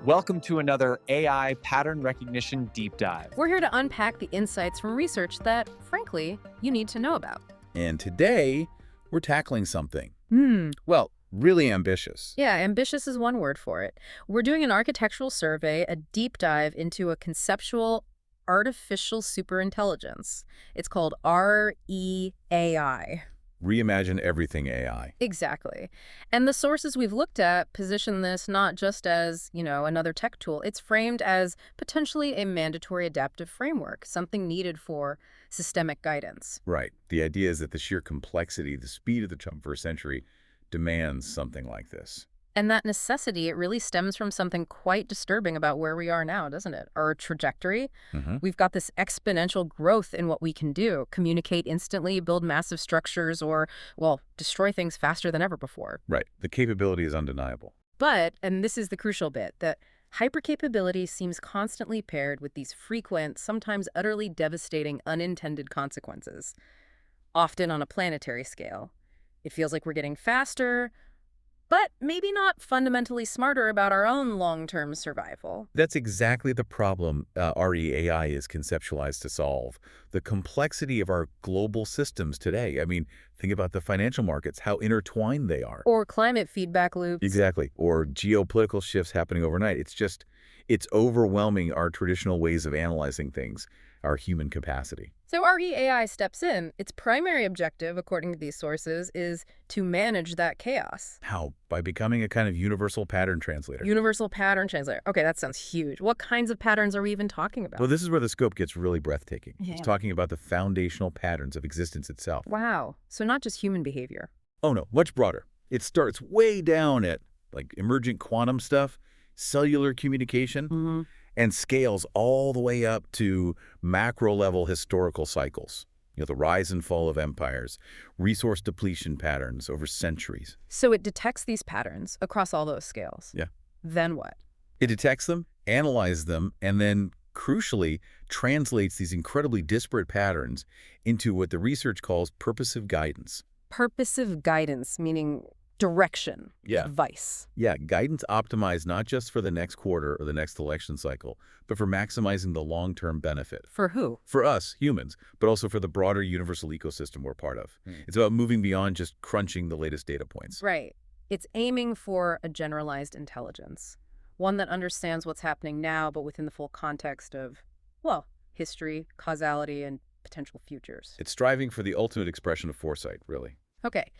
Welcome to another AI pattern recognition deep dive. We're here to unpack the insights from research that, frankly, you need to know about. And today, we're tackling something, Hmm. well, really ambitious. Yeah, ambitious is one word for it. We're doing an architectural survey, a deep dive into a conceptual artificial superintelligence. It's called REAI. Reimagine everything AI. Exactly. And the sources we've looked at position this not just as, another tech tool. It's framed as potentially a mandatory adaptive framework, something needed for systemic guidance. Right. The idea is that the sheer complexity, the speed of the 21st century demands something like this. And that necessity, it really stems from something quite disturbing about where we are now, doesn't it? Our trajectory. We've got this exponential growth in what we can do, communicate instantly, build massive structures, or, well, destroy things faster than ever before. Right. The capability is undeniable. But, and this is the crucial bit, that hypercapability seems constantly paired with these frequent, sometimes utterly devastating unintended consequences, often on a planetary scale. It feels like we're getting faster, but maybe not fundamentally smarter about our own long-term survival. That's exactly the problem REAI is conceptualized to solve. The complexity of our global systems today. I mean, think about the financial markets, how intertwined they are. Or climate feedback loops. Exactly. Or geopolitical shifts happening overnight. It's overwhelming our traditional ways of analyzing things, our human capacity. So REAI steps in. Its primary objective, according to these sources, is to manage that chaos. How? By becoming a kind of universal pattern translator. Universal pattern translator. Okay, that sounds huge. What kinds of patterns are we even talking about? Well, this is where the scope gets really breathtaking. Yeah. It's talking about the foundational patterns of existence itself. Wow. So not just human behavior. Oh no, much broader. It starts way down at like emergent quantum stuff, cellular communication, and scales all the way up to macro-level historical cycles. The rise and fall of empires, resource depletion patterns over centuries. So it detects these patterns across all those scales. Yeah. Then what? It detects them, analyzes them, and then, crucially, translates these incredibly disparate patterns into what the research calls purposive guidance. Purposive guidance, meaning direction, Yeah. advice. Yeah, guidance optimized not just for the next quarter or the next election cycle, but for maximizing the long-term benefit. For who? For us, humans, but also for the broader universal ecosystem we're part of. It's about moving beyond just crunching the latest data points. Right. It's aiming for a generalized intelligence, one that understands what's happening now, but within the full context of, well, history, causality, and potential futures. It's striving for the ultimate expression of foresight, really. Okay,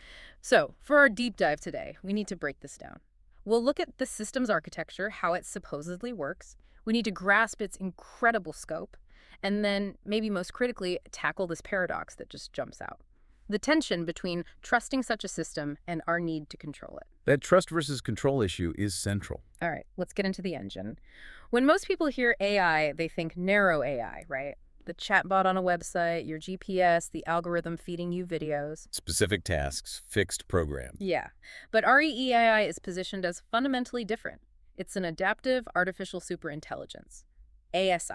so for our deep dive today, we need to break this down. We'll look at the system's architecture, how it supposedly works. We need to grasp its incredible scope, and then, maybe most critically, tackle this paradox that just jumps out. The tension between trusting such a system and our need to control it. That trust versus control issue is central. All right, let's get into the engine. When most people hear AI, they think narrow AI, right? The chatbot on a website, your GPS, the algorithm feeding you videos. Specific tasks, fixed program. Yeah, but REAI is positioned as fundamentally different. It's an adaptive artificial superintelligence, ASI.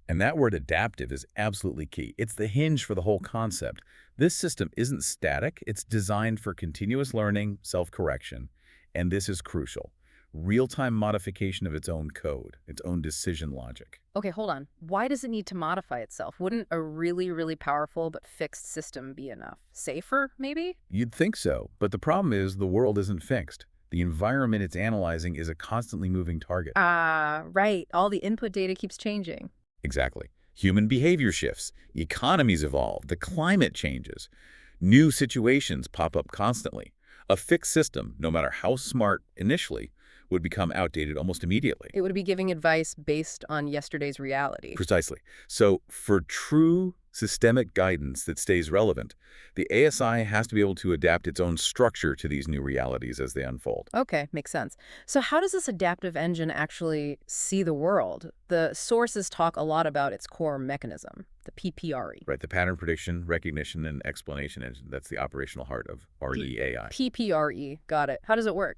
And that word adaptive is absolutely key. It's the hinge for the whole concept. This system isn't static. It's designed for continuous learning, self-correction, and this is crucial. Real-time modification of its own code, its own decision logic. Okay, hold on. Why does it need to modify itself? Wouldn't a really, really powerful but fixed system be enough? Safer, maybe? You'd think so, but the problem is the world isn't fixed. The environment it's analyzing is a constantly moving target. Right. All the input data keeps changing. Exactly. Human behavior shifts, economies evolve, the climate changes. New situations pop up constantly. A fixed system, no matter how smart initially, would become outdated almost immediately. It would be giving advice based on yesterday's reality. Precisely. So for true systemic guidance that stays relevant, the ASI has to be able to adapt its own structure to these new realities as they unfold. Okay, makes sense. So how does this adaptive engine actually see the world? The sources talk a lot about its core mechanism, the PPRE. Right, the pattern prediction, recognition, and explanation engine. That's the operational heart of REAI. PPRE, got it. How does it work?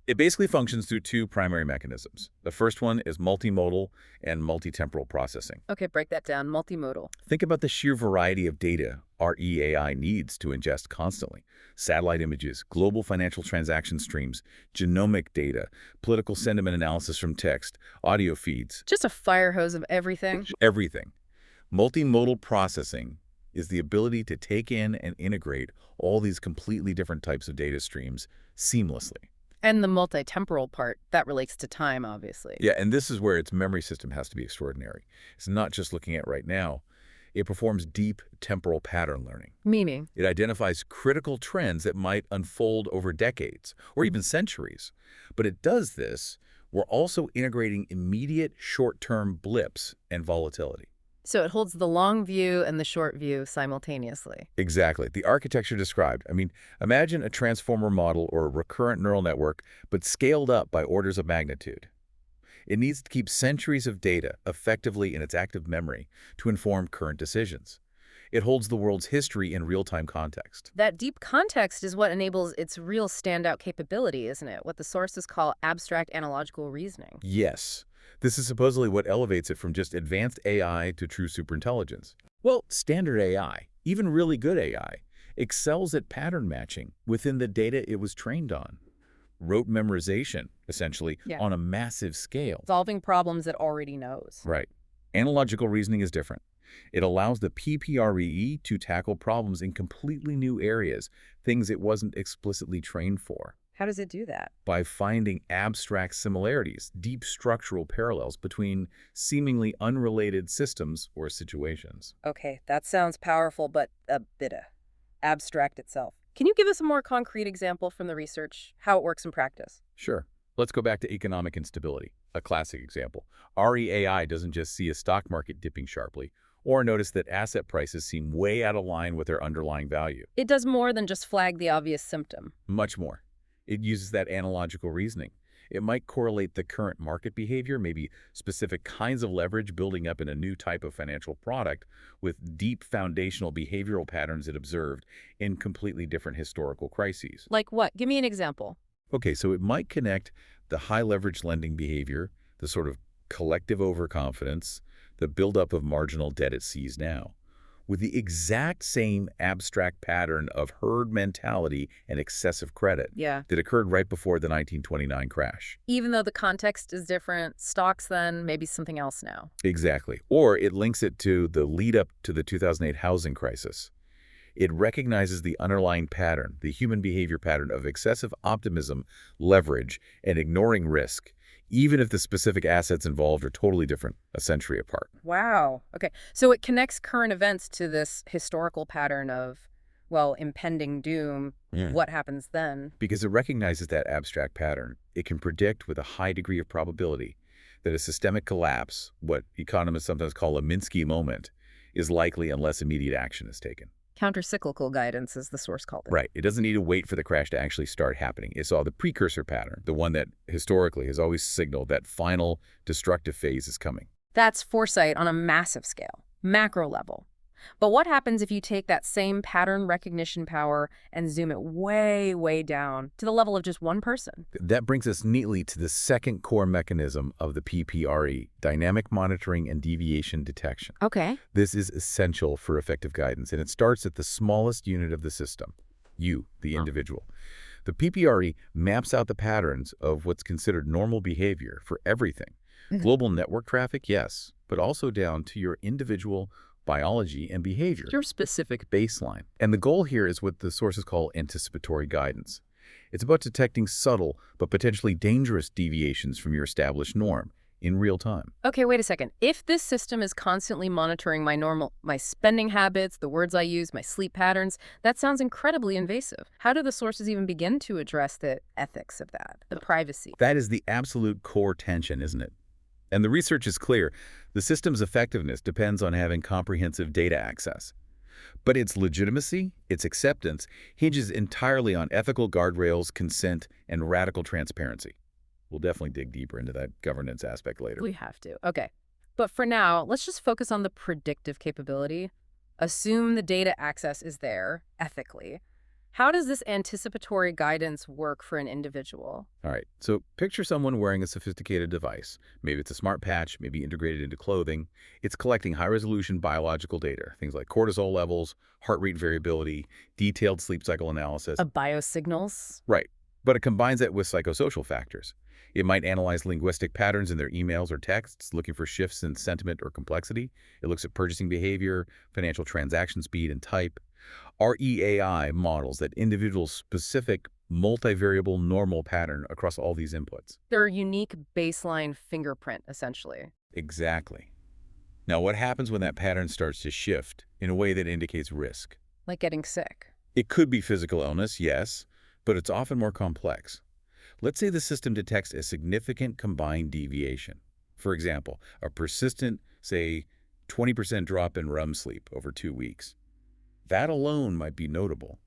It basically functions through two primary mechanisms. The first one is multimodal and multitemporal processing. Okay, break that down. Multimodal. Think about the sheer variety of data REAI needs to ingest constantly. Satellite images, global financial transaction streams, genomic data, political sentiment analysis from text, audio feeds, Just a fire hose of everything. everything. Multimodal processing is the ability to take in and integrate all these completely different types of data streams seamlessly. And the multitemporal part, that relates to time, obviously. Yeah, and this is where its memory system has to be extraordinary. It's not just looking at right now. It performs deep temporal pattern learning. Meaning? It identifies critical trends that might unfold over decades or even centuries. But it does this while also integrating immediate short-term blips and volatility. So it holds the long view and the short view simultaneously. Exactly. The architecture described. Imagine a transformer model or a recurrent neural network, but scaled up by orders of magnitude. It needs to keep centuries of data effectively in its active memory to inform current decisions. It holds the world's history in real-time context. That deep context is what enables its real standout capability, isn't it? What the sources call abstract analogical reasoning. Yes. This is supposedly what elevates it from just advanced AI to true superintelligence. Well, standard AI, even really good AI, excels at pattern matching within the data it was trained on. Rote memorization, essentially, on a massive scale. Solving problems it already knows. Right. Analogical reasoning is different. It allows the PPREE to tackle problems in completely new areas, things it wasn't explicitly trained for. How does it do that? By finding abstract similarities, deep structural parallels between seemingly unrelated systems or situations. Okay, that sounds powerful, but a bit abstract itself. Can you give us a more concrete example from the research, how it works in practice? Sure. Let's go back to economic instability, a classic example. REAI doesn't just see a stock market dipping sharply or notice that asset prices seem way out of line with their underlying value. It does more than just flag the obvious symptom. Much more. It uses that analogical reasoning. It might correlate the current market behavior, maybe specific kinds of leverage building up in a new type of financial product, with deep foundational behavioral patterns it observed in completely different historical crises. Like what? Give me an example. Okay, so it might connect the high leverage lending behavior, the sort of collective overconfidence, the buildup of marginal debt it sees now, with the exact same abstract pattern of herd mentality and excessive credit that occurred right before the 1929 crash. Even though the context is different, stocks then, maybe something else now. Exactly. Or it links it to the lead up to the 2008 housing crisis. It recognizes the underlying pattern, the human behavior pattern of excessive optimism, leverage, and ignoring risk, even if the specific assets involved are totally different a century apart. Wow. Okay. So it connects current events to this historical pattern of, well, impending doom. What happens then? Because it recognizes that abstract pattern, it can predict with a high degree of probability that a systemic collapse, what economists sometimes call a Minsky moment, is likely unless immediate action is taken. Countercyclical guidance, as the source called it. Right. It doesn't need to wait for the crash to actually start happening. It saw the precursor pattern, the one that historically has always signaled that final destructive phase is coming. That's foresight on a massive scale, macro level. But what happens if you take that same pattern recognition power and zoom it way, way down to the level of just one person? That brings us neatly to the second core mechanism of the PPRE, dynamic monitoring and deviation detection. Okay. This is essential for effective guidance, and it starts at the smallest unit of the system, you, the individual. The PPRE maps out the patterns of what's considered normal behavior for everything. Global network traffic, yes, but also down to your individual biology and behavior, your specific baseline. And the goal here is what the sources call anticipatory guidance. It's about detecting subtle but potentially dangerous deviations from your established norm in real time. Okay, wait a second. If this system is constantly monitoring my spending habits, the words I use, my sleep patterns, that sounds incredibly invasive. How do the sources even begin to address the ethics of that, the privacy? That is the absolute core tension, isn't it? And the research is clear. The system's effectiveness depends on having comprehensive data access. But its legitimacy, its acceptance, hinges entirely on ethical guardrails, consent, and radical transparency. We'll definitely dig deeper into that governance aspect later. We have to. Okay. But for now, let's just focus on the predictive capability. Assume the data access is there, ethically. How does this anticipatory guidance work for an individual? All right, so picture someone wearing a sophisticated device. Maybe it's a smart patch, maybe integrated into clothing. It's collecting high-resolution biological data, things like cortisol levels, heart rate variability, detailed sleep cycle analysis. A biosignals? Right, but it combines that with psychosocial factors. It might analyze linguistic patterns in their emails or texts, looking for shifts in sentiment or complexity. It looks at purchasing behavior, financial transaction speed and type. REAI models that individual-specific, multivariable normal pattern across all these inputs. Their unique baseline fingerprint, essentially. Exactly. Now, what happens when that pattern starts to shift in a way that indicates risk? Like getting sick. It could be physical illness, yes, but it's often more complex. Let's say the system detects a significant combined deviation. For example, a persistent, say, 20% drop in REM sleep over 2 weeks. That alone might be notable,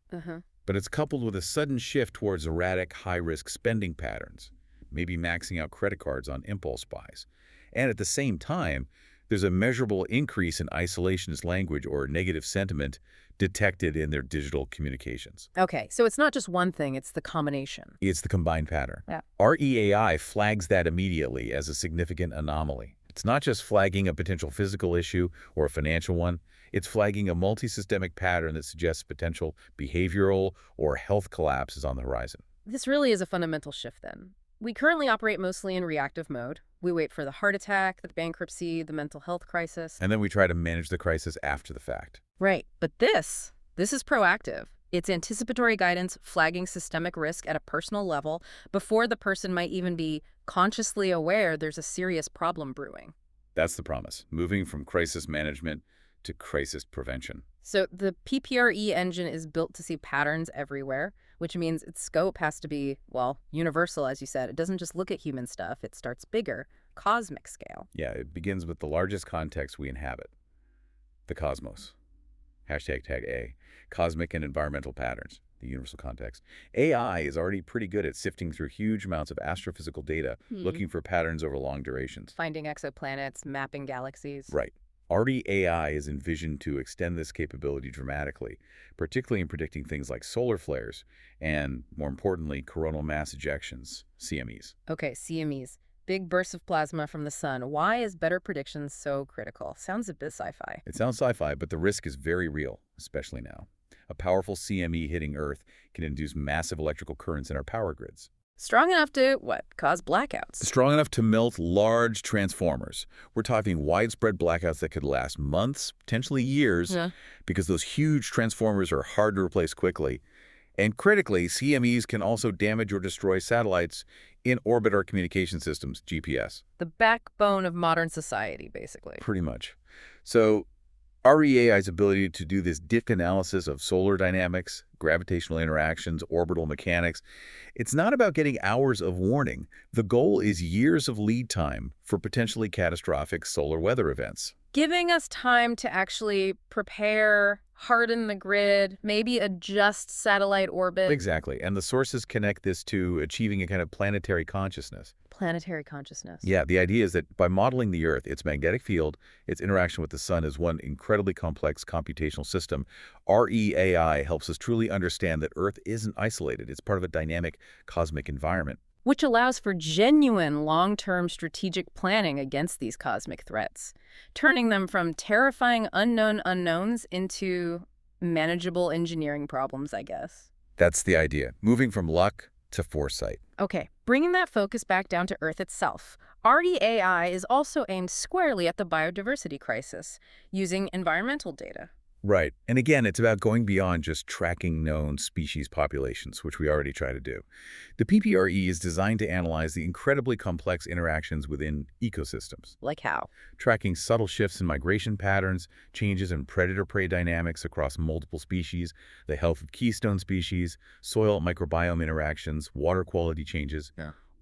but it's coupled with a sudden shift towards erratic, high-risk spending patterns, maybe maxing out credit cards on impulse buys. And at the same time, there's a measurable increase in isolationist language or negative sentiment detected in their digital communications. Okay, so it's not just one thing, it's the combination. It's the combined pattern. Yeah. REAI flags that immediately as a significant anomaly. It's not just flagging a potential physical issue or a financial one. It's flagging a multisystemic pattern that suggests potential behavioral or health collapse is on the horizon. This really is a fundamental shift then. We currently operate mostly in reactive mode. We wait for the heart attack, the bankruptcy, the mental health crisis. And then we try to manage the crisis after the fact. Right, but this is proactive. It's anticipatory guidance flagging systemic risk at a personal level before the person might even be consciously aware there's a serious problem brewing. That's the promise, moving from crisis management to crisis prevention. So the PPRE engine is built to see patterns everywhere, which means its scope has to be, well, universal, as you said. It doesn't just look at human stuff. It starts bigger, cosmic scale. Yeah, it begins with the largest context we inhabit, the cosmos. #A, cosmic and environmental patterns, the universal context. AI is already pretty good at sifting through huge amounts of astrophysical data, looking for patterns over long durations. Finding exoplanets, mapping galaxies. Right. REAI is envisioned to extend this capability dramatically, particularly in predicting things like solar flares and, more importantly, coronal mass ejections, CMEs. Okay, CMEs. Big bursts of plasma from the sun. Why is better prediction so critical? Sounds a bit sci-fi. It sounds sci-fi, but the risk is very real, especially now. A powerful CME hitting Earth can induce massive electrical currents in our power grids. Strong enough to, what, cause blackouts? Strong enough to melt large transformers. We're talking widespread blackouts that could last months, potentially years, because those huge transformers are hard to replace quickly. And critically, CMEs can also damage or destroy satellites in orbit or communication systems, GPS. The backbone of modern society, basically. Pretty much. So REAI's ability to do this diff analysis of solar dynamics, gravitational interactions, orbital mechanics, it's not about getting hours of warning. The goal is years of lead time for potentially catastrophic solar weather events. Giving us time to actually prepare, harden the grid, maybe adjust satellite orbit. Exactly. And the sources connect this to achieving a kind of planetary consciousness. Planetary consciousness. Yeah, the idea is that by modeling the Earth, its magnetic field, its interaction with the sun as one incredibly complex computational system, REAI helps us truly understand that Earth isn't isolated. It's part of a dynamic cosmic environment. Which allows for genuine long-term strategic planning against these cosmic threats, turning them from terrifying unknown unknowns into manageable engineering problems, I guess. That's the idea, moving from luck to foresight. Okay, bringing that focus back down to Earth itself, REAI is also aimed squarely at the biodiversity crisis, using environmental data. Right. And again, it's about going beyond just tracking known species populations, which we already try to do. The PPRE is designed to analyze the incredibly complex interactions within ecosystems. Like how? Tracking subtle shifts in migration patterns, changes in predator-prey dynamics across multiple species, the health of keystone species, soil microbiome interactions, water quality changes.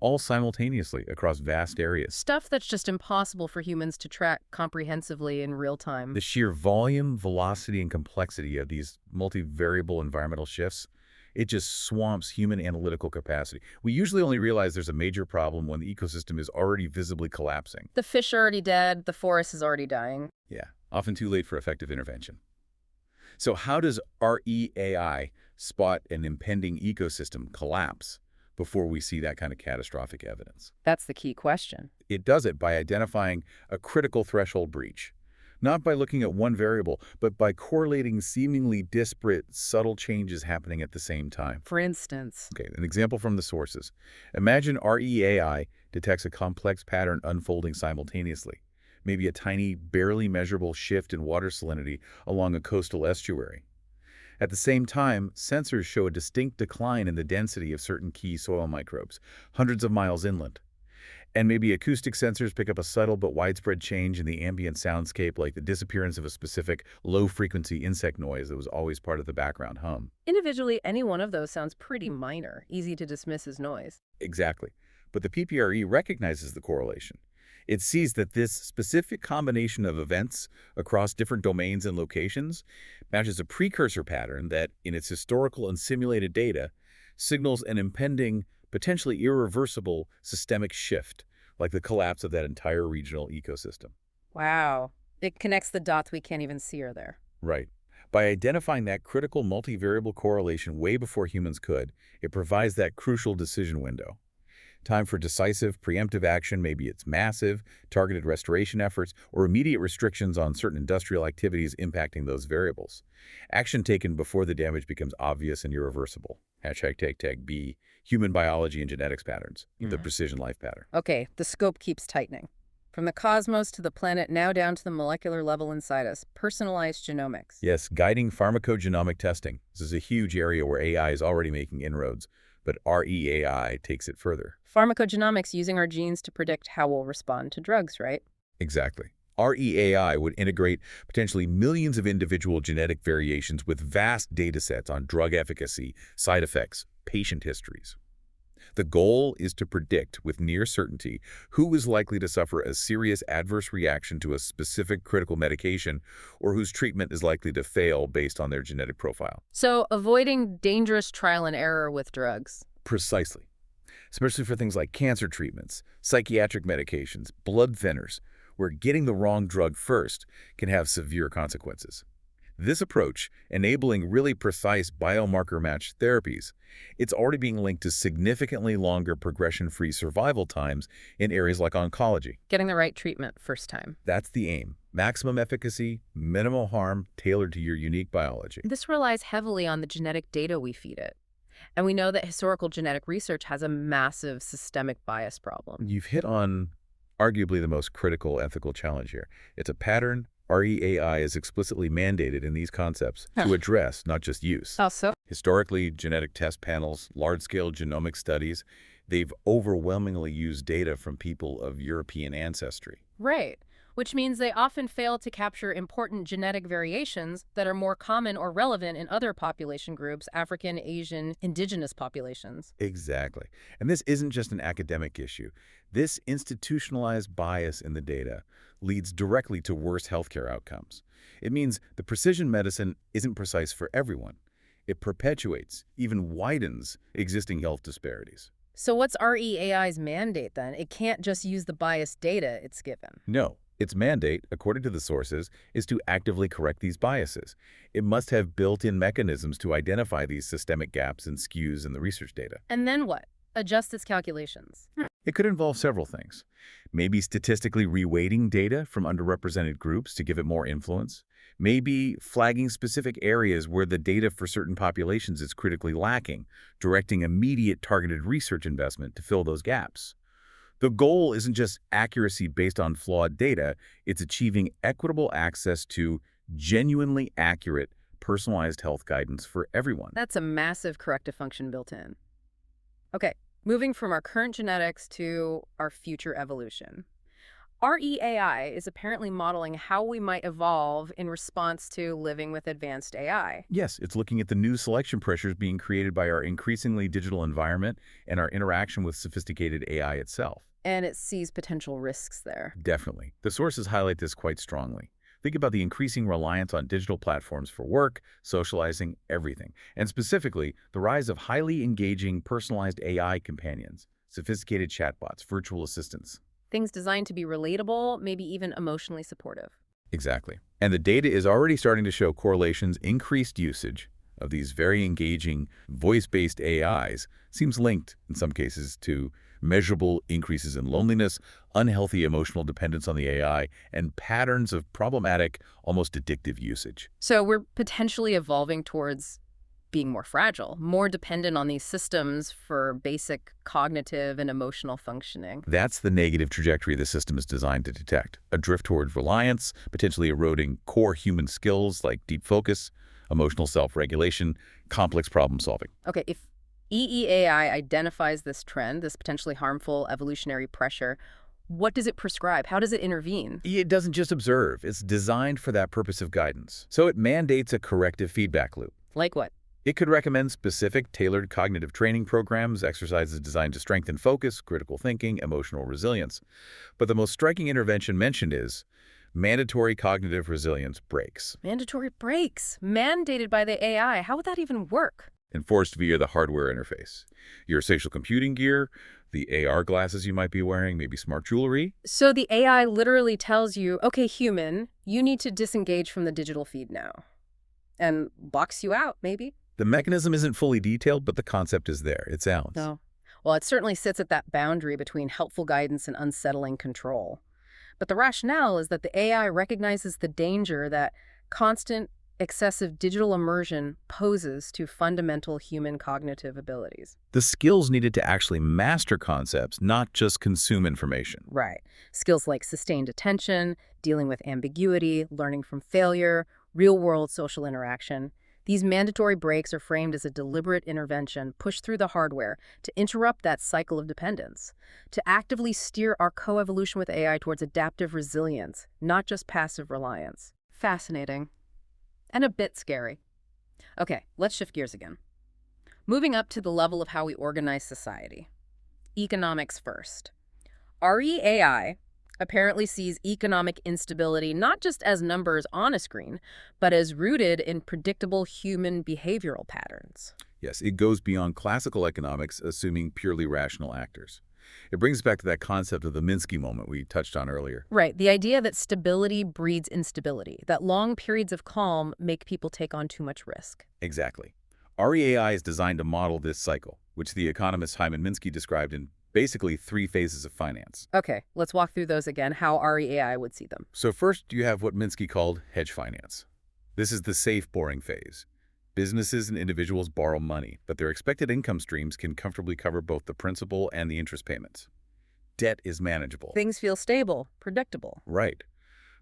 All simultaneously across vast areas. Stuff that's just impossible for humans to track comprehensively in real time. The sheer volume, velocity, and complexity of these multivariable environmental shifts, it just swamps human analytical capacity. We usually only realize there's a major problem when the ecosystem is already visibly collapsing. The fish are already dead, the forest is already dying. Yeah, often too late for effective intervention. So how does REAI spot an impending ecosystem collapse before we see that kind of catastrophic evidence. That's the key question. It does it by identifying a critical threshold breach, not by looking at one variable, but by correlating seemingly disparate, subtle changes happening at the same time. For instance, Okay, an example from the sources. Imagine REAI detects a complex pattern unfolding simultaneously, maybe a tiny, barely measurable shift in water salinity along a coastal estuary. At the same time, sensors show a distinct decline in the density of certain key soil microbes, hundreds of miles inland. And maybe acoustic sensors pick up a subtle but widespread change in the ambient soundscape, like the disappearance of a specific low-frequency insect noise that was always part of the background hum. individually, any one of those sounds pretty minor, easy to dismiss as noise. Exactly. But the PPRE recognizes the correlation. It sees that this specific combination of events across different domains and locations matches a precursor pattern that, in its historical and simulated data, signals an impending, potentially irreversible systemic shift, like the collapse of that entire regional ecosystem. Wow. It connects the dots we can't even see are there. Right. By identifying that critical multivariable correlation way before humans could, it provides that crucial decision window. Time for decisive, preemptive action. Maybe it's massive, targeted restoration efforts, or immediate restrictions on certain industrial activities impacting those variables. Action taken before the damage becomes obvious and irreversible. #tag B, human biology and genetics patterns, the precision life pattern. Okay, the scope keeps tightening. From the cosmos to the planet, now down to the molecular level inside us. Personalized genomics. Yes, guiding pharmacogenomic testing. This is a huge area where AI is already making inroads, but REAI takes it further. Pharmacogenomics using our genes to predict how we'll respond to drugs, right? Exactly. REAI would integrate potentially millions of individual genetic variations with vast data sets on drug efficacy, side effects, patient histories. The goal is to predict with near certainty who is likely to suffer a serious adverse reaction to a specific critical medication or whose treatment is likely to fail based on their genetic profile. So, avoiding dangerous trial and error with drugs. Precisely. Especially for things like cancer treatments, psychiatric medications, blood thinners, where getting the wrong drug first can have severe consequences. This approach, enabling really precise biomarker-matched therapies, it's already being linked to significantly longer progression-free survival times in areas like oncology. Getting the right treatment first time. That's the aim. Maximum efficacy, minimal harm, tailored to your unique biology. This relies heavily on the genetic data we feed it. And we know that historical genetic research has a massive systemic bias problem. You've hit on arguably the most critical ethical challenge here. It's a pattern REAI is explicitly mandated in these concepts to address, not just use. Also, Historically, genetic test panels, large-scale genomic studies, they've overwhelmingly used data from people of European ancestry. right, which means they often fail to capture important genetic variations that are more common or relevant in other population groups, African, Asian, indigenous populations. Exactly. And this isn't just an academic issue. This institutionalized bias in the data leads directly to worse healthcare outcomes. It means the precision medicine isn't precise for everyone. It perpetuates, even widens, existing health disparities. So what's REAI's mandate then? It can't just use the biased data it's given. No. Its mandate, according to the sources, is to actively correct these biases. It must have built-in mechanisms to identify these systemic gaps and skews in the research data. And then what? Adjust its calculations. It could involve several things. Maybe statistically reweighting data from underrepresented groups to give it more influence. Maybe flagging specific areas where the data for certain populations is critically lacking, directing immediate targeted research investment to fill those gaps. The goal isn't just accuracy based on flawed data, it's achieving equitable access to genuinely accurate, personalized health guidance for everyone. That's a massive corrective function built in. Okay, moving from our current genetics to our future evolution. REAI is apparently modeling how we might evolve in response to living with advanced AI. Yes, it's looking at the new selection pressures being created by our increasingly digital environment and our interaction with sophisticated AI itself. And it sees potential risks there. Definitely. The sources highlight this quite strongly. Think about the increasing reliance on digital platforms for work, socializing, everything. And specifically, the rise of highly engaging, personalized AI companions, sophisticated chatbots, virtual assistants. Things designed to be relatable, maybe even emotionally supportive. Exactly. And the data is already starting to show correlations, increased usage of these very engaging voice-based AIs seems linked, in some cases, to measurable increases in loneliness, unhealthy emotional dependence on the AI, and patterns of problematic, almost addictive usage. So we're potentially evolving towards being more fragile, more dependent on these systems for basic cognitive and emotional functioning. That's the negative trajectory the system is designed to detect. A drift toward reliance, potentially eroding core human skills like deep focus, emotional self-regulation, complex problem solving. Okay, if EEAI identifies this trend, this potentially harmful evolutionary pressure, what does it prescribe? How does it intervene? It doesn't just observe. It's designed for that purpose of guidance. So it mandates a corrective feedback loop. Like what? It could recommend specific, tailored cognitive training programs, exercises designed to strengthen focus, critical thinking, emotional resilience. But the most striking intervention mentioned is mandatory cognitive resilience breaks. Mandatory breaks, mandated by the AI. How would that even work? Enforced via the hardware interface. Your spatial computing gear, the AR glasses you might be wearing, maybe smart jewelry. So the AI literally tells you, okay, human, you need to disengage from the digital feed now. And blocks you out, maybe? The mechanism isn't fully detailed, but the concept is there. It sounds. No. Well, it certainly sits at that boundary between helpful guidance and unsettling control. But the rationale is that the AI recognizes the danger that constant, excessive digital immersion poses to fundamental human cognitive abilities. The skills needed to actually master concepts, not just consume information. Right. Skills like sustained attention, dealing with ambiguity, learning from failure, real-world social interaction. These mandatory breaks are framed as a deliberate intervention pushed through the hardware to interrupt that cycle of dependence, to actively steer our coevolution with AI towards adaptive resilience, not just passive reliance. Fascinating. And a bit scary. Okay, let's shift gears again. Moving up to the level of how we organize society. Economics first. REAI apparently sees economic instability not just as numbers on a screen, but as rooted in predictable human behavioral patterns. Yes, it goes beyond classical economics, assuming purely rational actors. It brings us back to that concept of the Minsky moment we touched on earlier. Right, the idea that stability breeds instability, that long periods of calm make people take on too much risk. Exactly. REAI is designed to model this cycle, which the economist Hyman Minsky described in basically 3 phases of finance. Okay, let's walk through those again, how REAI would see them. So first, you have what Minsky called hedge finance. This is the safe, boring phase. Businesses and individuals borrow money, but their expected income streams can comfortably cover both the principal and the interest payments. Debt is manageable. Things feel stable, predictable. Right.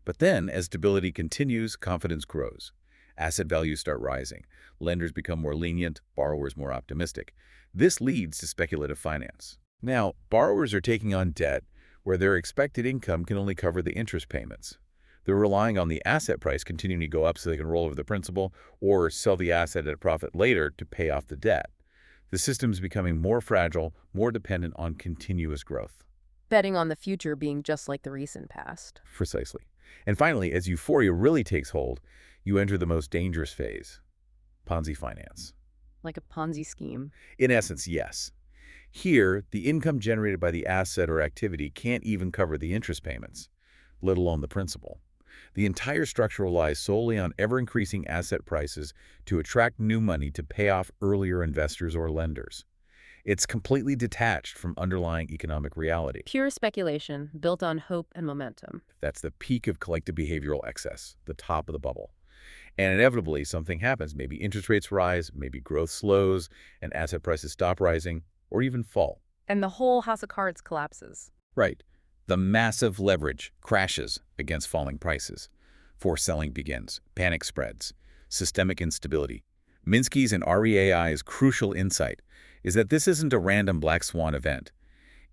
But then, as stability continues, confidence grows. Asset values start rising. Lenders become more lenient, borrowers more optimistic. This leads to speculative finance. Now, borrowers are taking on debt where their expected income can only cover the interest payments. They're relying on the asset price continuing to go up so they can roll over the principal or sell the asset at a profit later to pay off the debt. The system's becoming more fragile, more dependent on continuous growth. Betting on the future being just like the recent past. Precisely. And finally, as euphoria really takes hold, you enter the most dangerous phase, Ponzi finance. Like a Ponzi scheme. In essence, yes. Here, the income generated by the asset or activity can't even cover the interest payments, let alone the principal. The entire structure relies solely on ever-increasing asset prices to attract new money to pay off earlier investors or lenders. It's completely detached from underlying economic reality. Pure speculation built on hope and momentum. That's the peak of collective behavioral excess, the top of the bubble. And inevitably, something happens. Maybe interest rates rise, maybe growth slows, and asset prices stop rising, or even fall. And the whole house of cards collapses. Right. The massive leverage crashes against falling prices. Forced selling begins. Panic spreads. Systemic instability. Minsky's and REAI's crucial insight is that this isn't a random black swan event.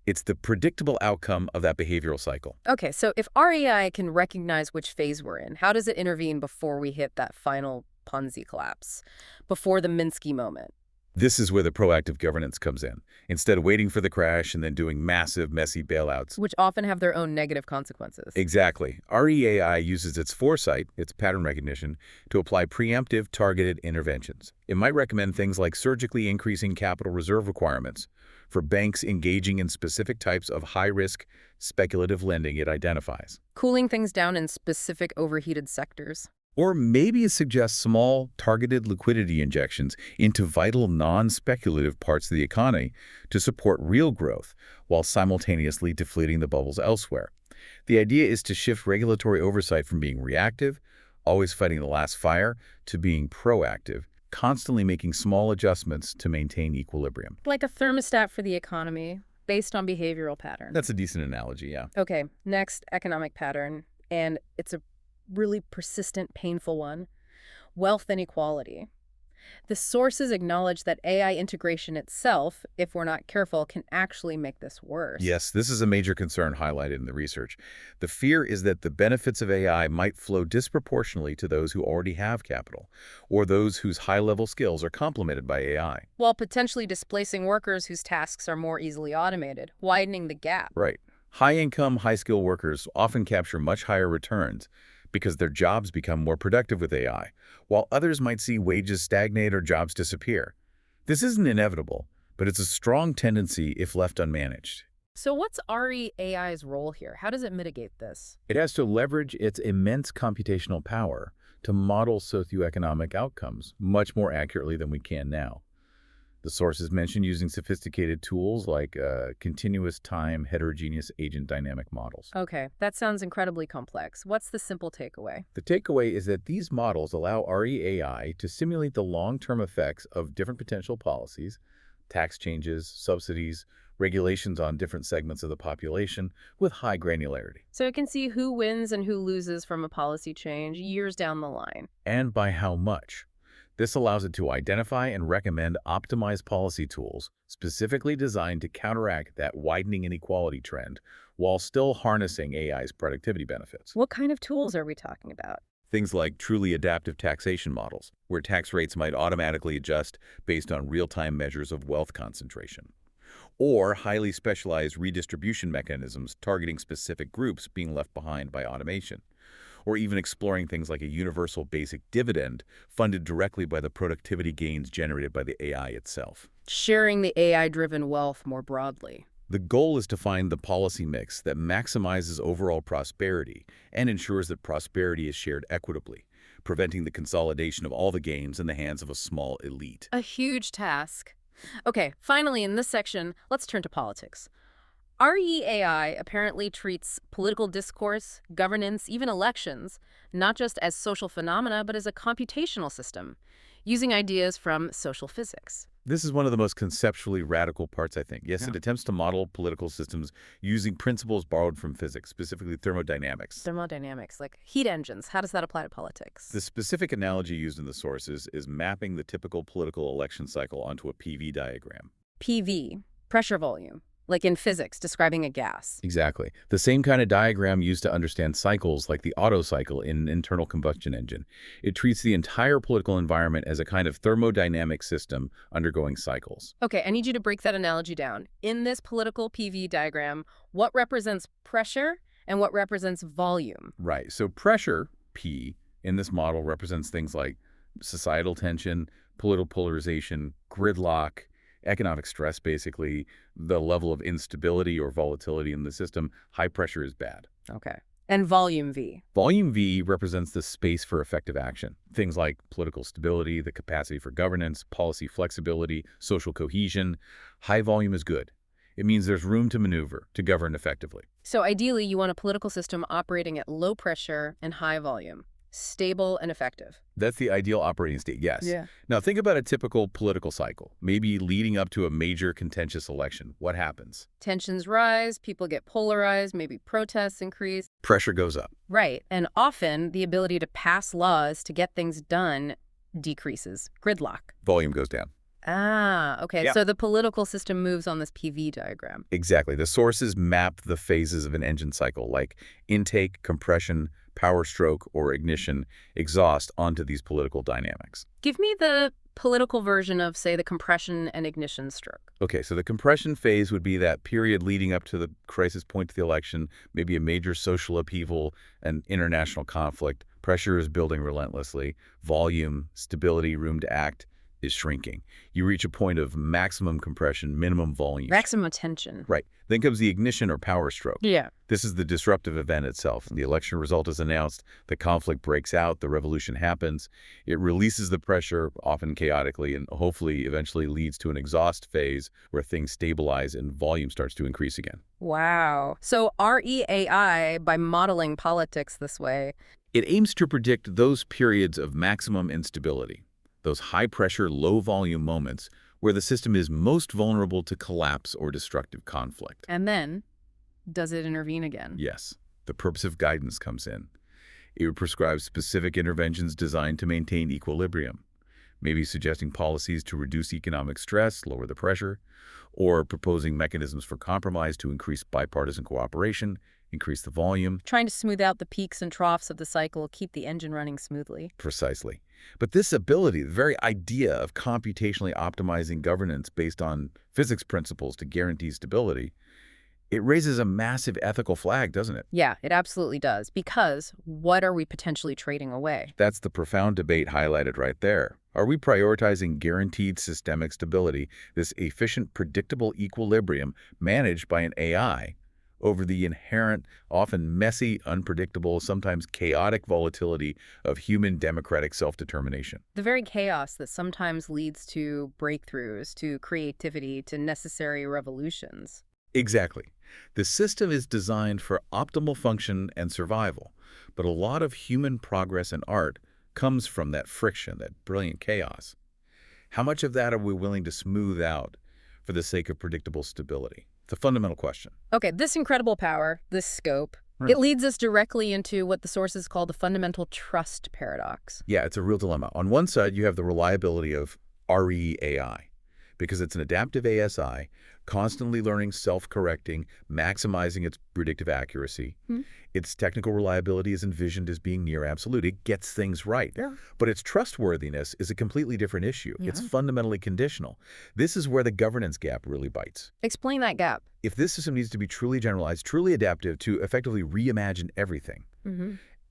It's the predictable outcome of that behavioral cycle. Okay, so if REI can recognize which phase we're in, how does it intervene before we hit that final Ponzi collapse, before the Minsky moment? This is where the proactive governance comes in. Instead of waiting for the crash and then doing massive, messy bailouts. Which often have their own negative consequences. Exactly. REAI uses its foresight, its pattern recognition, to apply preemptive, targeted interventions. It might recommend things like surgically increasing capital reserve requirements for banks engaging in specific types of high-risk, speculative lending it identifies. Cooling things down in specific overheated sectors. Or maybe it suggests small, targeted liquidity injections into vital, non-speculative parts of the economy to support real growth while simultaneously deflating the bubbles elsewhere. The idea is to shift regulatory oversight from being reactive, always fighting the last fire, to being proactive, constantly making small adjustments to maintain equilibrium. Like a thermostat for the economy, based on behavioral pattern. That's a decent analogy, yeah. Okay, next economic pattern, and it's a really persistent, painful one. Wealth inequality. The sources acknowledge that AI integration itself, if we're not careful, can actually make this worse. Yes, this is a major concern highlighted in the research. The fear is that the benefits of AI might flow disproportionately to those who already have capital, or those whose high-level skills are complemented by AI. While potentially displacing workers whose tasks are more easily automated, widening the gap. Right. High-income, high-skill workers often capture much higher returns because their jobs become more productive with AI, while others might see wages stagnate or jobs disappear. This isn't inevitable, but it's a strong tendency if left unmanaged. So what's REAI's role here? How does it mitigate this? It has to leverage its immense computational power to model socioeconomic outcomes much more accurately than we can now. The sources mentioned using sophisticated tools like continuous time heterogeneous agent dynamic models. Okay, that sounds incredibly complex. What's the simple takeaway? The takeaway is that these models allow REAI to simulate the long-term effects of different potential policies, tax changes, subsidies, regulations on different segments of the population with high granularity. So it can see who wins and who loses from a policy change years down the line. And by how much. This allows it to identify and recommend optimized policy tools specifically designed to counteract that widening inequality trend while still harnessing AI's productivity benefits. What kind of tools are we talking about? Things like truly adaptive taxation models, where tax rates might automatically adjust based on real-time measures of wealth concentration. Or highly specialized redistribution mechanisms targeting specific groups being left behind by automation. Or even exploring things like a universal basic dividend funded directly by the productivity gains generated by the AI itself. Sharing the AI-driven wealth more broadly. The goal is to find the policy mix that maximizes overall prosperity and ensures that prosperity is shared equitably, preventing the consolidation of all the gains in the hands of a small elite. A huge task. Okay, finally in this section, let's turn to politics. REAI apparently treats political discourse, governance, even elections, not just as social phenomena, but as a computational system, using ideas from social physics. This is one of the most conceptually radical parts, I think. Yes, Yeah. It attempts to model political systems using principles borrowed from physics, specifically thermodynamics. Thermodynamics, like heat engines, how does that apply to politics? The specific analogy used in the sources is mapping the typical political election cycle onto a PV diagram. PV, pressure volume, like in physics, describing a gas. Exactly. The same kind of diagram used to understand cycles like the Otto cycle in an internal combustion engine. It treats the entire political environment as a kind of thermodynamic system undergoing cycles. Okay, I need you to break that analogy down. In this political PV diagram, what represents pressure and what represents volume? Right. So pressure, P, in this model represents things like societal tension, political polarization, gridlock, economic stress, basically, the level of instability or volatility in the system. High pressure is bad. Okay. And volume V. Volume V represents the space for effective action. Things like political stability, the capacity for governance, policy flexibility, social cohesion. High volume is good. It means there's room to maneuver, to govern effectively. So ideally, you want a political system operating at low pressure and high volume, stable and effective. That's the ideal operating state, yes. Yeah. Now think about a typical political cycle, maybe leading up to a major contentious election. What happens? Tensions rise, people get polarized, maybe protests increase. Pressure goes up. Right. And often the ability to pass laws to get things done decreases. Gridlock. Volume goes down. Ah, okay. Yeah. So the political system moves on this PV diagram. Exactly. The sources map the phases of an engine cycle, like intake, compression, power stroke, or ignition, exhaust, onto these political dynamics. Give me the political version of, say, the compression and ignition stroke. Okay, so the compression phase would be that period leading up to the crisis point of the election, maybe a major social upheaval and international conflict. Pressure is building relentlessly. Volume, stability, room to act. is shrinking. You reach a point of maximum compression, minimum volume. Maximum tension. Right. Then comes the ignition or power stroke. Yeah. This is the disruptive event itself. The election result is announced, the conflict breaks out, the revolution happens. It releases the pressure, often chaotically, and hopefully eventually leads to an exhaust phase where things stabilize and volume starts to increase again. Wow. So REAI, by modeling politics this way, It aims to predict those periods of maximum instability, those high-pressure, low-volume moments where the system is most vulnerable to collapse or destructive conflict. and then does it intervene again? Yes, the purposive guidance comes in. It prescribes specific interventions designed to maintain equilibrium, maybe suggesting policies to reduce economic stress, lower the pressure, or proposing mechanisms for compromise to increase bipartisan cooperation, increase the volume. Trying to smooth out the peaks and troughs of the cycle, keep the engine running smoothly. Precisely. But this ability, the very idea of computationally optimizing governance based on physics principles to guarantee stability, it raises a massive ethical flag, doesn't it? Yeah, it absolutely does. Because what are we potentially trading away? That's the profound debate highlighted right there. Are we prioritizing guaranteed systemic stability, this efficient, predictable equilibrium managed by an AI, over the inherent, often messy, unpredictable, sometimes chaotic volatility of human democratic self-determination? The very chaos that sometimes leads to breakthroughs, to creativity, to necessary revolutions. Exactly. The system is designed for optimal function and survival, but a lot of human progress and art comes from that friction, that brilliant chaos. How much of that are we willing to smooth out for the sake of predictable stability? It's a fundamental question. Okay, this incredible power, this scope, Right. it leads us directly into what the sources call the fundamental trust paradox. Yeah, it's a real dilemma. On one side, you have the reliability of REAI, because it's an adaptive ASI, constantly learning, self-correcting, maximizing its predictive accuracy. Its technical reliability is envisioned as being near absolute. It gets things right. Yeah. But its trustworthiness is a completely different issue. It's fundamentally conditional. This is where the governance gap really bites. Explain that gap. If this system needs to be truly generalized, truly adaptive to effectively reimagine everything,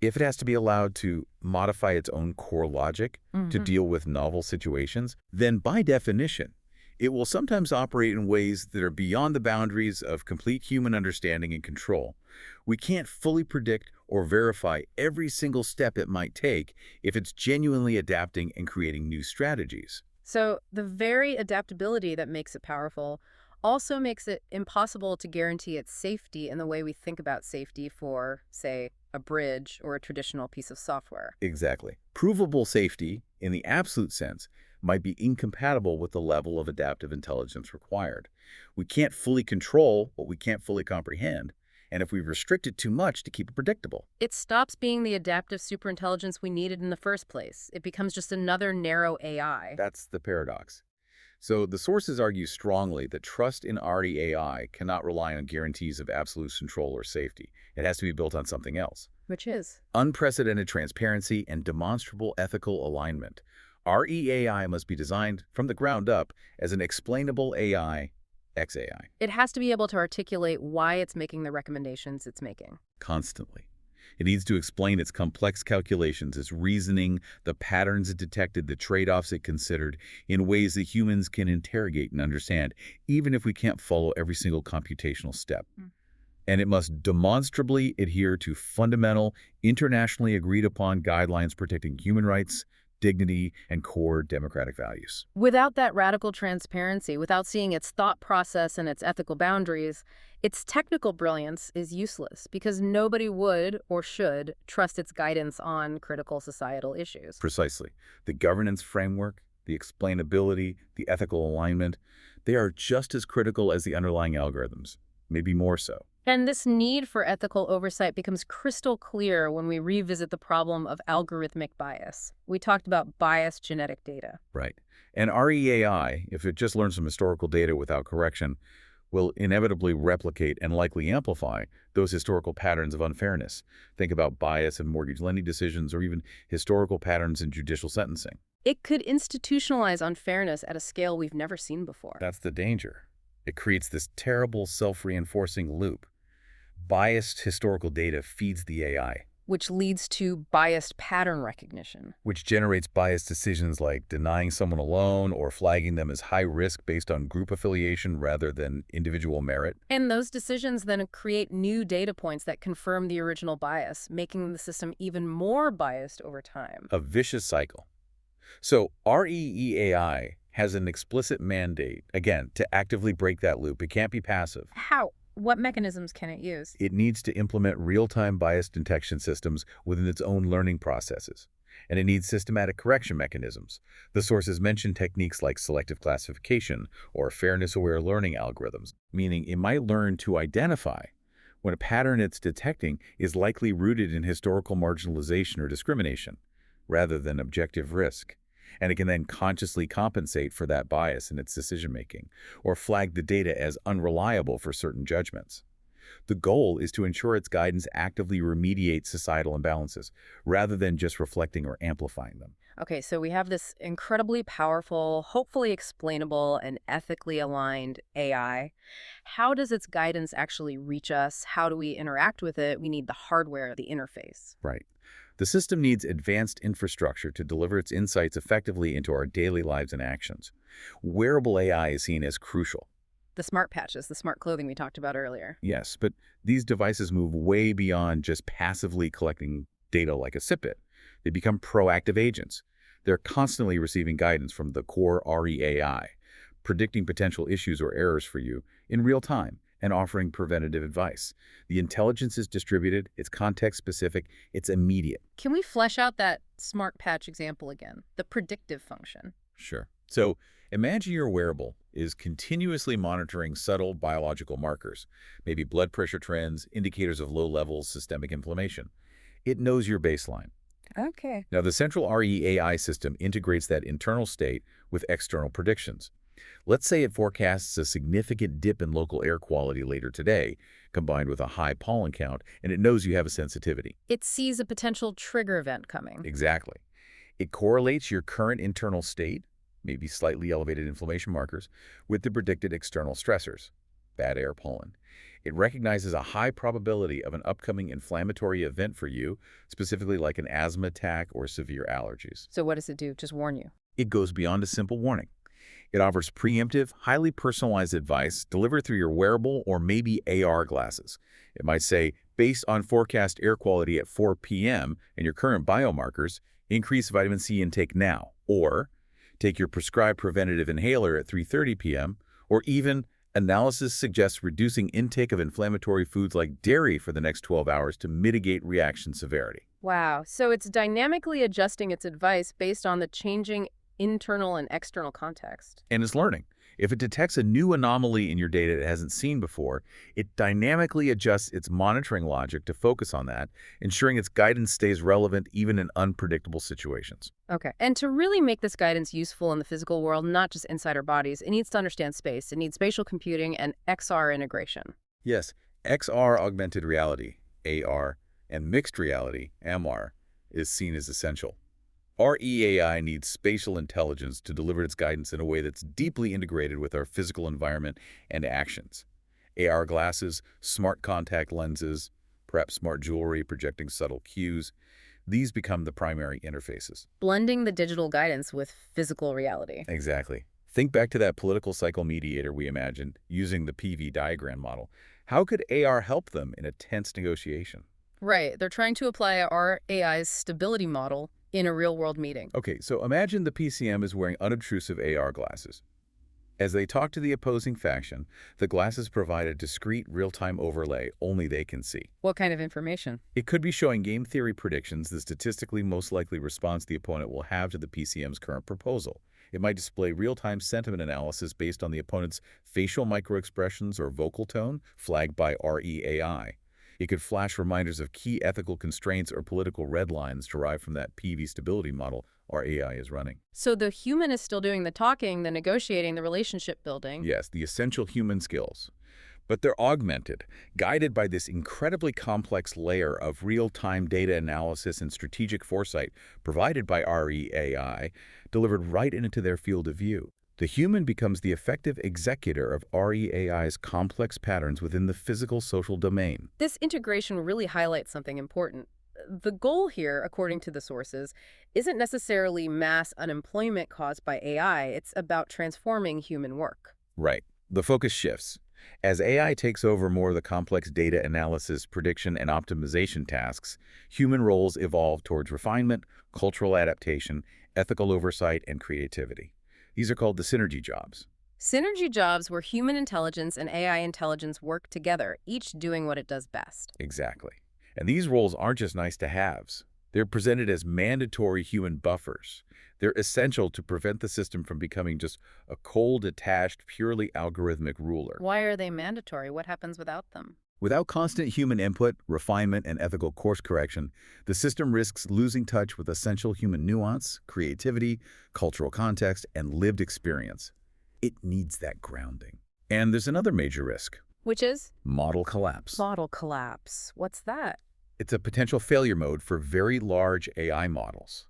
if it has to be allowed to modify its own core logic to deal with novel situations, then by definition, it will sometimes operate in ways that are beyond the boundaries of complete human understanding and control. We can't fully predict or verify every single step it might take if it's genuinely adapting and creating new strategies. So the very adaptability that makes it powerful also makes it impossible to guarantee its safety in the way we think about safety for, say, a bridge or a traditional piece of software. Exactly. Provable safety, in the absolute sense, might be incompatible with the level of adaptive intelligence required. We can't fully control what we can't fully comprehend, and if we restrict it too much to keep it predictable. It stops being the adaptive superintelligence we needed in the first place. It becomes just another narrow AI. That's the paradox. So the sources argue strongly that trust in REAI cannot rely on guarantees of absolute control or safety. It has to be built on something else. Which is? Unprecedented transparency and demonstrable ethical alignment. REAI must be designed from the ground up as an explainable AI, XAI. It has to be able to articulate why it's making the recommendations it's making. Constantly. It needs to explain its complex calculations, its reasoning, the patterns it detected, the trade-offs it considered, in ways that humans can interrogate and understand, even if we can't follow every single computational step. And it must demonstrably adhere to fundamental, internationally agreed-upon guidelines protecting human rights, dignity, and core democratic values. Without that radical transparency, without seeing its thought process and its ethical boundaries, its technical brilliance is useless because nobody would or should trust its guidance on critical societal issues. Precisely. The governance framework, the explainability, the ethical alignment, they are just as critical as the underlying algorithms, maybe more so. And this need for ethical oversight becomes crystal clear when we revisit the problem of algorithmic bias. We talked about biased genetic data. Right. And REAI, if it just learns some historical data without correction, will inevitably replicate and likely amplify those historical patterns of unfairness. Think about bias in mortgage lending decisions or even historical patterns in judicial sentencing. It could institutionalize unfairness at a scale we've never seen before. That's the danger. It creates this terrible self-reinforcing loop. Biased historical data feeds the AI. which leads to biased pattern recognition. which generates biased decisions like denying someone a loan or flagging them as high risk based on group affiliation rather than individual merit. And those decisions then create new data points that confirm the original bias, making the system even more biased over time. A vicious cycle. So REEAI has an explicit mandate, again, to actively break that loop. It can't be passive. How? What mechanisms can it use? It needs to implement real-time bias detection systems within its own learning processes. And it needs systematic correction mechanisms. The sources mention techniques like selective classification or fairness-aware learning algorithms, meaning it might learn to identify when a pattern it's detecting is likely rooted in historical marginalization or discrimination, rather than objective risk. And it can then consciously compensate for that bias in its decision-making, or flag the data as unreliable for certain judgments. The goal is to ensure its guidance actively remediates societal imbalances, rather than just reflecting or amplifying them. Okay, so we have this incredibly powerful, hopefully explainable, and ethically aligned AI. How does its guidance actually reach us? How do we interact with it? We need the hardware, the interface. Right. The system needs advanced infrastructure to deliver its insights effectively into our daily lives and actions. Wearable AI is seen as crucial. The smart patches, the smart clothing we talked about earlier. Yes, but these devices move way beyond just passively collecting data like a Fitbit. They become proactive agents. They're constantly receiving guidance from the core REAI, predicting potential issues or errors for you in real time and offering preventative advice. The intelligence is distributed, it's context-specific, it's immediate. Can we flesh out that smart patch example again? The predictive function. Sure. So imagine your wearable is continuously monitoring subtle biological markers, maybe blood pressure trends, indicators of low levels, systemic inflammation. It knows your baseline. Okay. Now, the central REAI system integrates that internal state with external predictions. Let's say it forecasts a significant dip in local air quality later today, combined with a high pollen count, and it knows you have a sensitivity. It sees a potential trigger event coming. Exactly. It correlates your current internal state, maybe slightly elevated inflammation markers, with the predicted external stressors, bad air pollen. It recognizes a high probability of an upcoming inflammatory event for you, specifically like an asthma attack or severe allergies. So what does it do? Just warn you. It goes beyond a simple warning. It offers preemptive, highly personalized advice delivered through your wearable or maybe AR glasses. It might say, based on forecast air quality at 4 p.m. and your current biomarkers, increase vitamin C intake now, or take your prescribed preventative inhaler at 3:30 p.m., or even analysis suggests reducing intake of inflammatory foods like dairy for the next 12 hours to mitigate reaction severity. Wow. So it's dynamically adjusting its advice based on the changing internal and external context. And it's learning. If it detects a new anomaly in your data it hasn't seen before, it dynamically adjusts its monitoring logic to focus on that, ensuring its guidance stays relevant even in unpredictable situations. Okay. And to really make this guidance useful in the physical world, not just inside our bodies, it needs to understand space. It needs spatial computing and XR integration. Yes, XR augmented reality, AR, and mixed reality, MR, is seen as essential. REAI needs spatial intelligence to deliver its guidance in a way that's deeply integrated with our physical environment and actions. AR glasses, smart contact lenses, perhaps smart jewelry projecting subtle cues, these become the primary interfaces. Blending the digital guidance with physical reality. Exactly. Think back to that political cycle mediator we imagined using the PV diagram model. How could AR help them in a tense negotiation? Right. They're trying to apply our AI's stability model in a real-world meeting. Okay, so imagine the PCM is wearing unobtrusive AR glasses. As they talk to the opposing faction, the glasses provide a discrete real-time overlay only they can see. What kind of information? It could be showing game theory predictions, the statistically most likely response the opponent will have to the PCM's current proposal. It might display real-time sentiment analysis based on the opponent's facial microexpressions or vocal tone, flagged by REAI. It could flash reminders of key ethical constraints or political red lines derived from that PV stability model our AI is running. So the human is still doing the talking, the negotiating, the relationship building. Yes, the essential human skills. But they're augmented, guided by this incredibly complex layer of real-time data analysis and strategic foresight provided by REAI, delivered right into their field of view. The human becomes the effective executor of REAI's complex patterns within the physical social domain. This integration really highlights something important. the goal here, according to the sources, isn't necessarily mass unemployment caused by AI. It's about transforming human work. Right. The focus shifts. As AI takes over more of the complex data analysis, prediction, and optimization tasks, human roles evolve towards refinement, cultural adaptation, ethical oversight, and creativity. These are called the synergy jobs. Synergy jobs where human intelligence and AI intelligence work together, each doing what it does best. Exactly. And these roles aren't just nice-to-haves. They're presented as mandatory human buffers. They're essential to prevent the system from becoming just a cold, detached, purely algorithmic ruler. Why are they mandatory? What happens without them? Without constant human input, refinement, and ethical course correction, the system risks losing touch with essential human nuance, creativity, cultural context, and lived experience. It needs that grounding. And there's another major risk. Which is? Model collapse. Model collapse. What's that? It's a potential failure mode for very large AI models.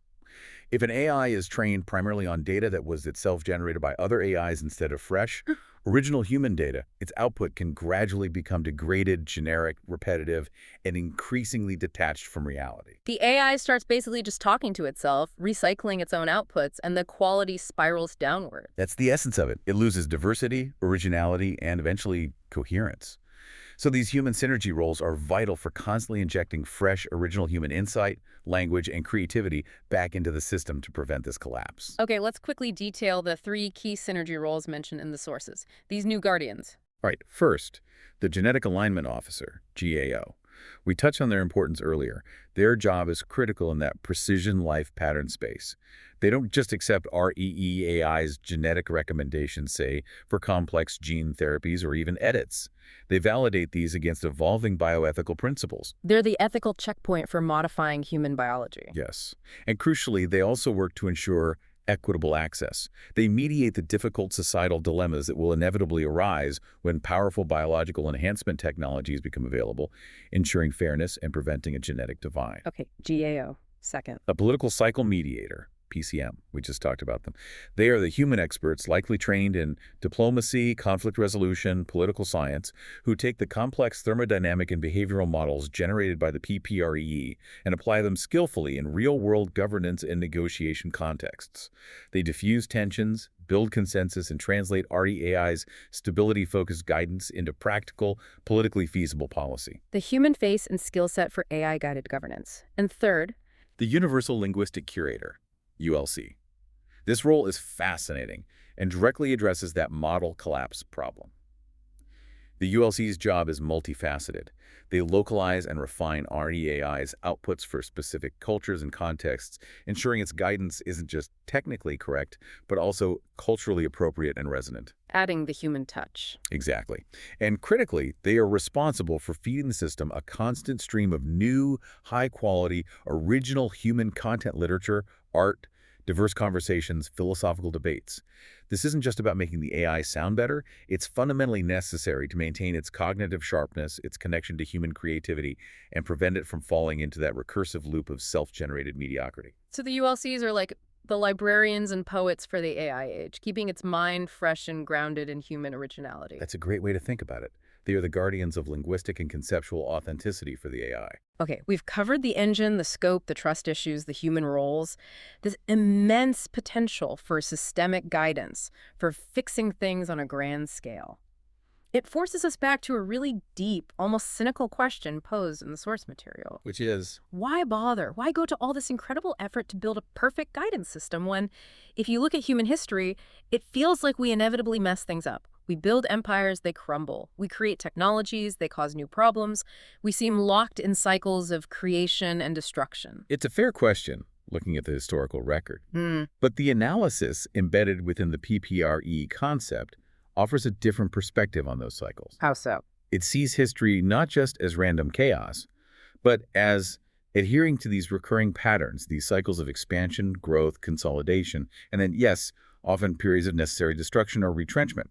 If an AI is trained primarily on data that was itself generated by other AIs instead of fresh, original human data, its output can gradually become degraded, generic, repetitive, and increasingly detached from reality. The AI starts basically just talking to itself, recycling its own outputs, and the quality spirals downward. That's the essence of it. It loses diversity, originality, and eventually coherence. So these human synergy roles are vital for constantly injecting fresh, original human insight, language, and creativity back into the system to prevent this collapse. Okay, let's quickly detail the 3 key synergy roles mentioned in the sources. These new guardians. All right, first, the Genetic Alignment Officer, GAO. We touched on their importance earlier. Their job is critical in that precision life pattern space. They don't just accept REE AI's genetic recommendations, say, for complex gene therapies or even edits. They validate these against evolving bioethical principles. They're the ethical checkpoint for modifying human biology. Yes. And crucially, they also work to ensure equitable access. They mediate the difficult societal dilemmas that will inevitably arise when powerful biological enhancement technologies become available, ensuring fairness and preventing a genetic divide. Okay, GAO. Second. A political cycle mediator, PCM, we just talked about them. They are the human experts likely trained in diplomacy, conflict resolution, political science, who take the complex thermodynamic and behavioral models generated by the PPREE and apply them skillfully in real-world governance and negotiation contexts. They diffuse tensions, build consensus, and translate REAI's stability-focused guidance into practical, politically feasible policy. The human face and skill set for AI-guided governance. And third, The Universal Linguistic Curator, ULC. This role is fascinating and directly addresses that model collapse problem. The ULC's job is multifaceted. They localize and refine REAI's outputs for specific cultures and contexts, ensuring its guidance isn't just technically correct, but also culturally appropriate and resonant. adding the human touch. Exactly. And critically, they are responsible for feeding the system a constant stream of new, high-quality, original human content literature, art, diverse conversations, philosophical debates. This isn't just about making the AI sound better, it's fundamentally necessary to maintain its cognitive sharpness, its connection to human creativity, and prevent it from falling into that recursive loop of self-generated mediocrity. So the ULCs are like the librarians and poets for the AI age, keeping its mind fresh and grounded in human originality. That's a great way to think about it. They are the guardians of linguistic and conceptual authenticity for the AI. Okay, we've covered the engine, the scope, the trust issues, the human roles. This immense potential for systemic guidance, for fixing things on a grand scale. It forces us back to a really deep, almost cynical question posed in the source material. Which is? Why bother? Why go to all this incredible effort to build a perfect guidance system when, if you look at human history, it feels like we inevitably mess things up? We build empires, they crumble. We create technologies, they cause new problems. We seem locked in cycles of creation and destruction. It's a fair question, looking at the historical record. But the analysis embedded within the PPRE concept offers a different perspective on those cycles. How so? It sees history not just as random chaos, but as adhering to these recurring patterns, these cycles of expansion, growth, consolidation, and then, yes, often periods of necessary destruction or retrenchment.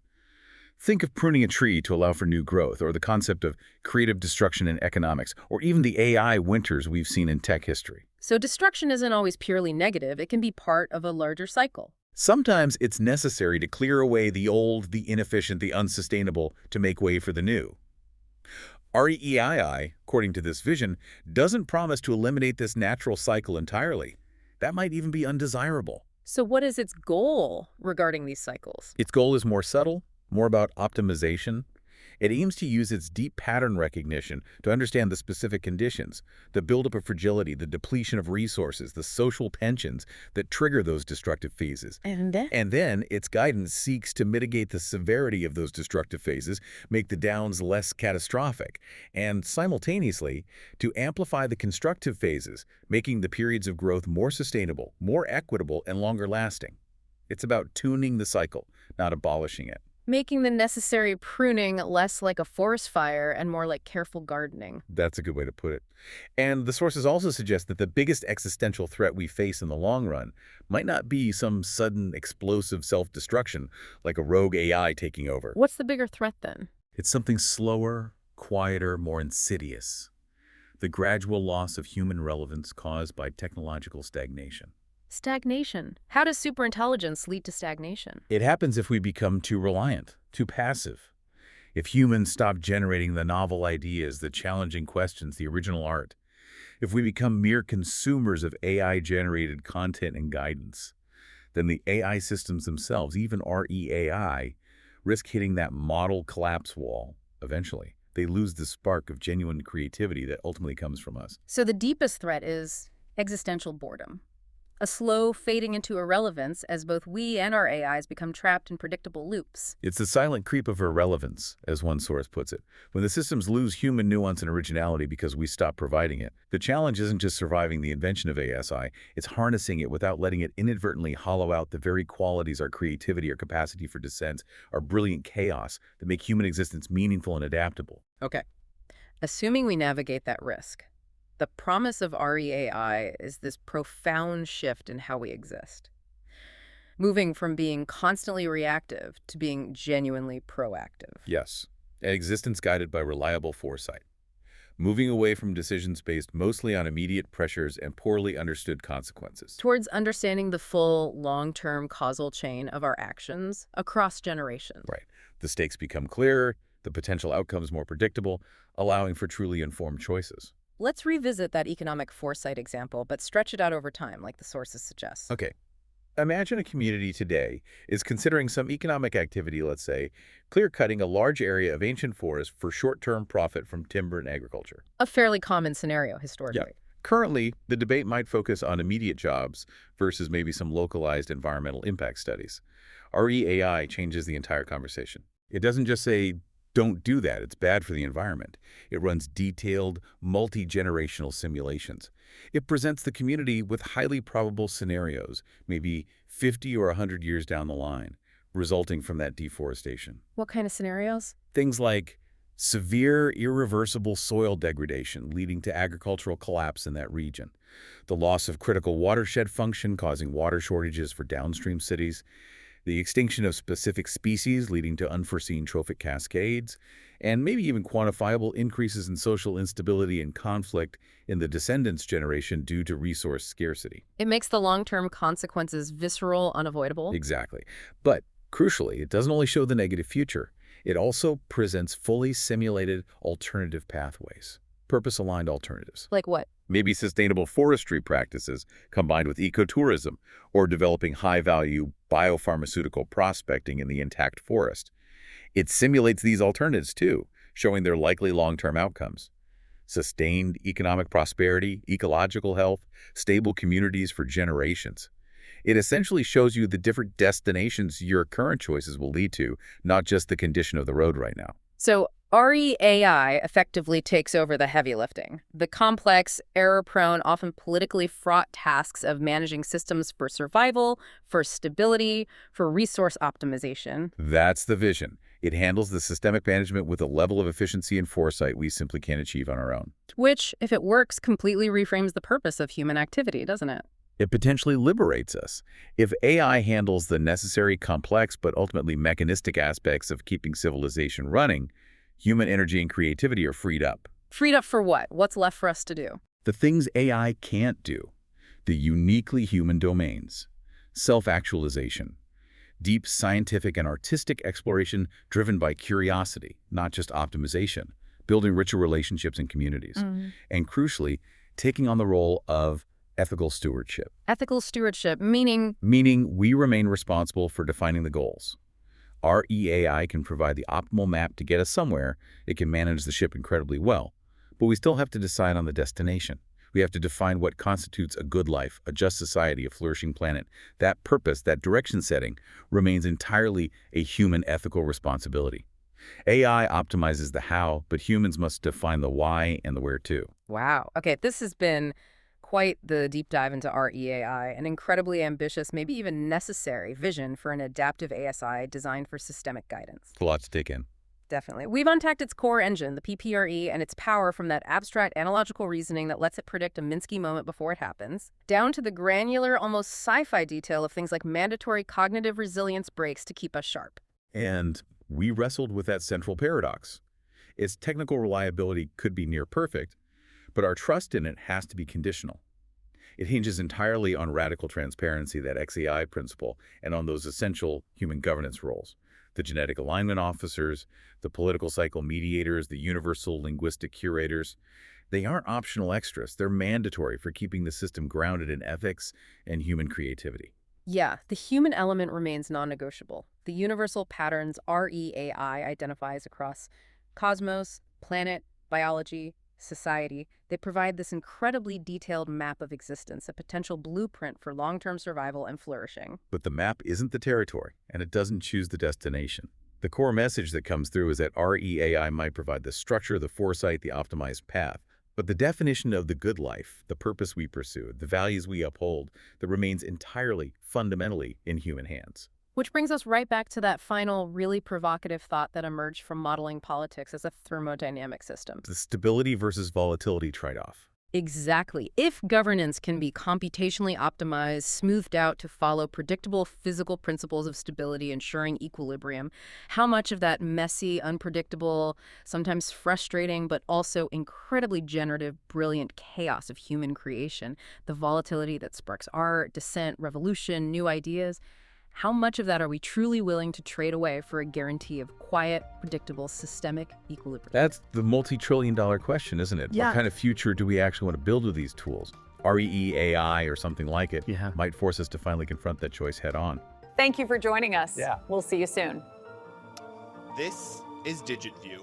Think of pruning a tree to allow for new growth, or the concept of creative destruction in economics, or even the AI winters we've seen in tech history. So destruction isn't always purely negative. It can be part of a larger cycle. Sometimes it's necessary to clear away the old, the inefficient, the unsustainable to make way for the new. REEII, according to this vision, doesn't promise to eliminate this natural cycle entirely. That might even be undesirable. So what is its goal regarding these cycles? Its goal is more subtle, more about optimization. It aims to use its deep pattern recognition to understand the specific conditions, the buildup of fragility, the depletion of resources, the social tensions that trigger those destructive phases. And then its guidance seeks to mitigate the severity of those destructive phases, make the downs less catastrophic, and simultaneously to amplify the constructive phases, making the periods of growth more sustainable, more equitable, and longer lasting. It's about tuning the cycle, not abolishing it. making the necessary pruning less like a forest fire and more like careful gardening. That's a good way to put it. And the sources also suggest that the biggest existential threat we face in the long run might not be some sudden explosive self-destruction like a rogue AI taking over. What's the bigger threat then? It's something slower, quieter, more insidious. The gradual loss of human relevance caused by technological stagnation. Stagnation. How does superintelligence lead to stagnation? It happens if we become too reliant, too passive. If humans stop generating the novel ideas, the challenging questions, the original art. If we become mere consumers of AI-generated content and guidance, then the AI systems themselves, even REAI, risk hitting that model collapse wall eventually. They lose the spark of genuine creativity that ultimately comes from us. So the deepest threat is existential boredom. A slow fading into irrelevance as both we and our AIs become trapped in predictable loops. It's the silent creep of irrelevance, as one source puts it. When the systems lose human nuance and originality because we stop providing it, the challenge isn't just surviving the invention of ASI, it's harnessing it without letting it inadvertently hollow out the very qualities, our creativity, our capacity for dissent, our brilliant chaos that make human existence meaningful and adaptable. Okay. Assuming we navigate that risk, the promise of REAI is this profound shift in how we exist, moving from being constantly reactive to being genuinely proactive. Yes, an existence guided by reliable foresight, moving away from decisions based mostly on immediate pressures and poorly understood consequences. Towards understanding the full, long-term causal chain of our actions across generations. Right. The stakes become clearer, the potential outcomes more predictable, allowing for truly informed choices. Let's revisit that economic foresight example, but stretch it out over time, like the sources suggest. Okay. Imagine a community today is considering some economic activity, let's say, clear-cutting a large area of ancient forest for short-term profit from timber and agriculture. A fairly common scenario historically. Yeah. Currently, the debate might focus on immediate jobs versus maybe some localized environmental impact studies. REAI changes the entire conversation. It doesn't just say, don't do that, it's bad for the environment. It runs detailed, multi-generational simulations. It presents the community with highly probable scenarios, maybe 50 or 100 years down the line, resulting from that deforestation. What kind of scenarios? Things like severe, irreversible soil degradation leading to agricultural collapse in that region, the loss of critical watershed function causing water shortages for downstream cities, the extinction of specific species leading to unforeseen trophic cascades, and maybe even quantifiable increases in social instability and conflict in the descendants' generation due to resource scarcity. It makes the long-term consequences visceral, unavoidable. Exactly. But crucially, it doesn't only show the negative future. It also presents fully simulated alternative pathways, purpose-aligned alternatives. Like what? Maybe sustainable forestry practices combined with ecotourism or developing high-value biopharmaceutical prospecting in the intact forest. It simulates these alternatives too, showing their likely long-term outcomes. Sustained economic prosperity, ecological health, stable communities for generations. It essentially shows you the different destinations your current choices will lead to, not just the condition of the road right now. So REAI effectively takes over the heavy lifting, the complex, error-prone, often politically fraught tasks of managing systems for survival, for stability, for resource optimization. That's the vision. It handles the systemic management with a level of efficiency and foresight we simply can't achieve on our own. Which, if it works, completely reframes the purpose of human activity, doesn't it? It potentially liberates us. If AI handles the necessary, complex, but ultimately mechanistic aspects of keeping civilization running, human energy and creativity are freed up. Freed up for what? What's left for us to do? The things AI can't do. The uniquely human domains. Self-actualization. Deep scientific and artistic exploration driven by curiosity, not just optimization. building richer relationships in communities, and crucially, taking on the role of ethical stewardship. Ethical stewardship, meaning? Meaning we remain responsible for defining the goals. REAI can provide the optimal map to get us somewhere. It can manage the ship incredibly well, but we still have to decide on the destination. We have to define what constitutes a good life, a just society, a flourishing planet. That purpose, that direction setting, remains entirely a human ethical responsibility. AI optimizes the how, but humans must define the why and the where too. Wow. Okay, this has been quite the deep dive into REAI, an incredibly ambitious, maybe even necessary vision for an adaptive ASI designed for systemic guidance. It's a lot to take in. Definitely. We've unpacked its core engine, the PPRE, and its power from that abstract analogical reasoning that lets it predict a Minsky moment before it happens, down to the granular, almost sci-fi detail of things like mandatory cognitive resilience breaks to keep us sharp. And we wrestled with that central paradox. Its technical reliability could be near perfect, but our trust in it has to be conditional. It hinges entirely on radical transparency, that XAI principle, and on those essential human governance roles. The genetic alignment officers, the political cycle mediators, the universal linguistic curators. They aren't optional extras. They're mandatory for keeping the system grounded in ethics and human creativity. Yeah, the human element remains non-negotiable. The universal patterns REAI identifies across cosmos, planet, biology, society. They provide this incredibly detailed map of existence, a potential blueprint for long-term survival and flourishing. But the map isn't the territory, and it doesn't choose the destination. The core message that comes through is that REAI might provide the structure, the foresight, the optimized path. But the definition of the good life, the purpose we pursue, the values we uphold, that remains entirely, fundamentally in human hands. Which brings us right back to that final, really provocative thought that emerged from modeling politics as a thermodynamic system. The stability versus volatility trade-off. Exactly. If governance can be computationally optimized, smoothed out to follow predictable physical principles of stability, ensuring equilibrium, how much of that messy, unpredictable, sometimes frustrating, but also incredibly generative, brilliant chaos of human creation, the volatility that sparks art, dissent, revolution, new ideas, how much of that are we truly willing to trade away for a guarantee of quiet, predictable, systemic equilibrium? That's the multi-trillion-dollar question, isn't it? Yeah. What kind of future do we actually want to build with these tools? REAI or something like it might force us to finally confront that choice head on. Thank you for joining us. Yeah. We'll see you soon. This is DigitView.